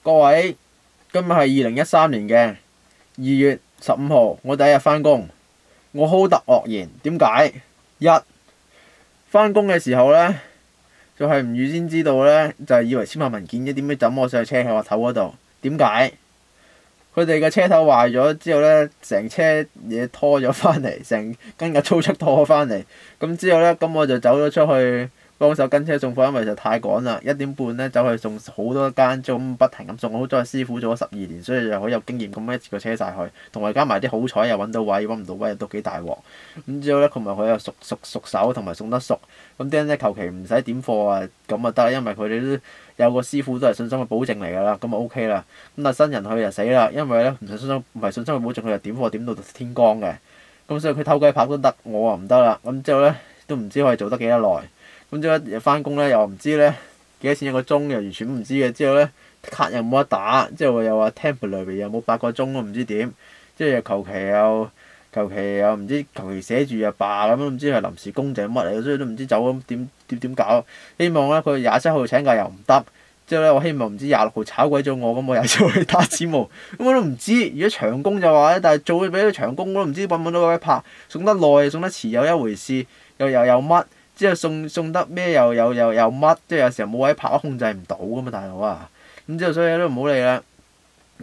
各位，今日係2013年嘅2月15號，我第一日返工，我好突愕然。點解？一返工嘅時候呢，就係唔預先知道呢，就係以為簽下文件啫，點知抌我上車喺我頭嗰度。點解？佢哋嘅車頭壞咗之後呢，成車嘢拖咗返嚟，成跟架粗出拖返嚟。咁之後呢，咁我就走咗出去幫手跟車送貨，因為就太趕啦。1點半呢，走去送好多間，咁不停咁送。好彩師傅做咗12年，所以就好有經驗，咁一次過車晒去。同埋加埋啲好彩又揾到位，揾唔到位都幾大鑊。咁之後呢，同埋佢又熟手，同埋送得熟。咁啲人咧求其唔使點貨啊，咁啊得啦，因為佢哋都有個師傅都係信心嘅保證嚟㗎啦，咁啊 OK 啦。咁但係新人佢就死啦，因為咧唔係信心嘅保證，佢就點貨點到天光嘅。咁所以佢偷雞拍都得，我啊唔得啦。咁之後咧都唔知可以做得幾多耐。咁之後一翻工咧又唔知咧幾多錢一個鐘，又完全唔知嘅。之後咧卡又冇得打，之後又話 temporary 又冇8個鐘都唔知點，即係求其又唔知求其寫住又罷咁樣，唔知係臨時工定係乜嚟嘅，所以都唔知走咁點搞。希望咧佢27號請假又唔得，之後咧我希望唔知26號炒鬼咗我，咁我又要去打指模。咁我都唔知，如果長工就話咧，但係做俾佢長工我都唔知揾唔揾到位拍，送得耐送得遲又一回事，又乜，之後送得咩又乜，即係有時候冇位拍，控制唔到噶嘛大佬啊。咁之後所以都唔好理啦。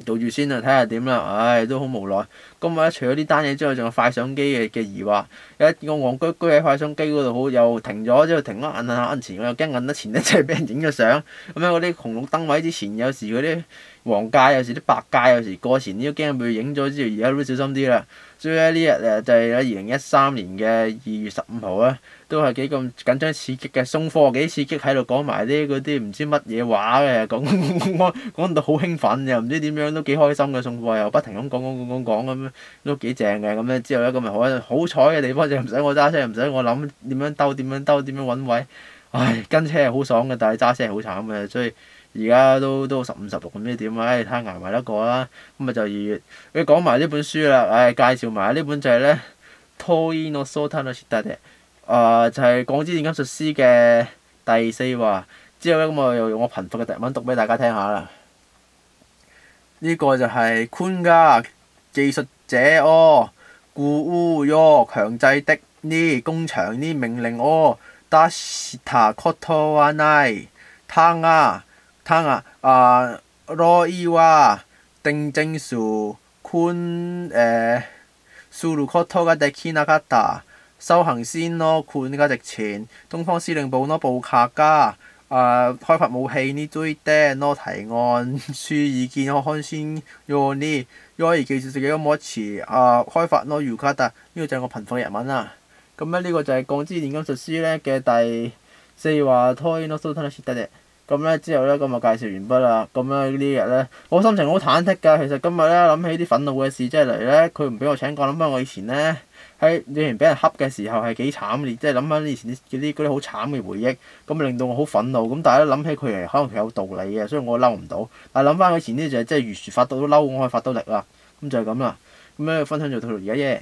做住先啊，睇下點啦。唉，都好無奈。今日咧，除咗呢單嘢之外，仲有快相機嘅疑惑。有一個戇居居喺快相機嗰度，好又停咗，之後停咗摁前，我又驚摁得前咧，即係俾人影咗相。咁樣嗰啲紅綠燈位之前，有時嗰啲黃界，有時啲白界，有時過前都驚俾佢影咗。之後而家都小心啲啦。所以咧呢日就係2013年嘅2月15號咧，都係幾咁緊張刺激嘅，送貨幾刺激，喺度講埋啲嗰啲唔知乜嘢話嘅，講到好興奮，又唔知點樣都幾開心嘅，送貨又不停咁講咁樣，都幾正嘅。咁咧之後咧，咁咪好彩嘅地方就唔使我揸車，唔使我諗點樣兜，點樣揾位。唉，跟車係好爽嘅，但係揸車係好慘嘅，所以而家都15、16咁唔知點啊！唉，睇下捱埋得過啦。咁啊就2月，佢講埋呢本書啦。唉，介紹埋呢本就係咧《Toi no Sota no Shita de》，就係鋼之煉金術師嘅第4話。之後咧，咁我又用我貧乏嘅日文讀俾大家聽下啦。呢個就係坤家技術者哦，故烏強制的呢工場呢命令哦，出したことはない。ロイは定正數することができなかった。修行先の坤が直前，東方司令部の部下が開發武器呢堆嘅の提案書意見我看先用呢，因為技術自己咁冇一詞開發の預卡達，呢個就係我貧乏嘅日文啦。咁咧呢個就係鋼之煉金術師咧嘅第4話Toi no Sota no Shita de。咁咧之後咧，咁就介紹完畢啦。咁咧呢日咧，我心情好忐忑㗎。其實今日咧諗起啲憤怒嘅事，即係嚟咧，佢唔俾我請假，諗翻我以前咧以前俾人恰嘅時候係幾慘烈，即係諗翻以前嗰啲好慘嘅回憶，咁令到我好憤怒。咁但係咧諗起佢可能佢有道理嘅，所以我嬲唔到。但係諗翻以前呢就係即係如説發到都嬲，我可以發到力啦。咁就係咁啦。咁咧分享就到而家啫。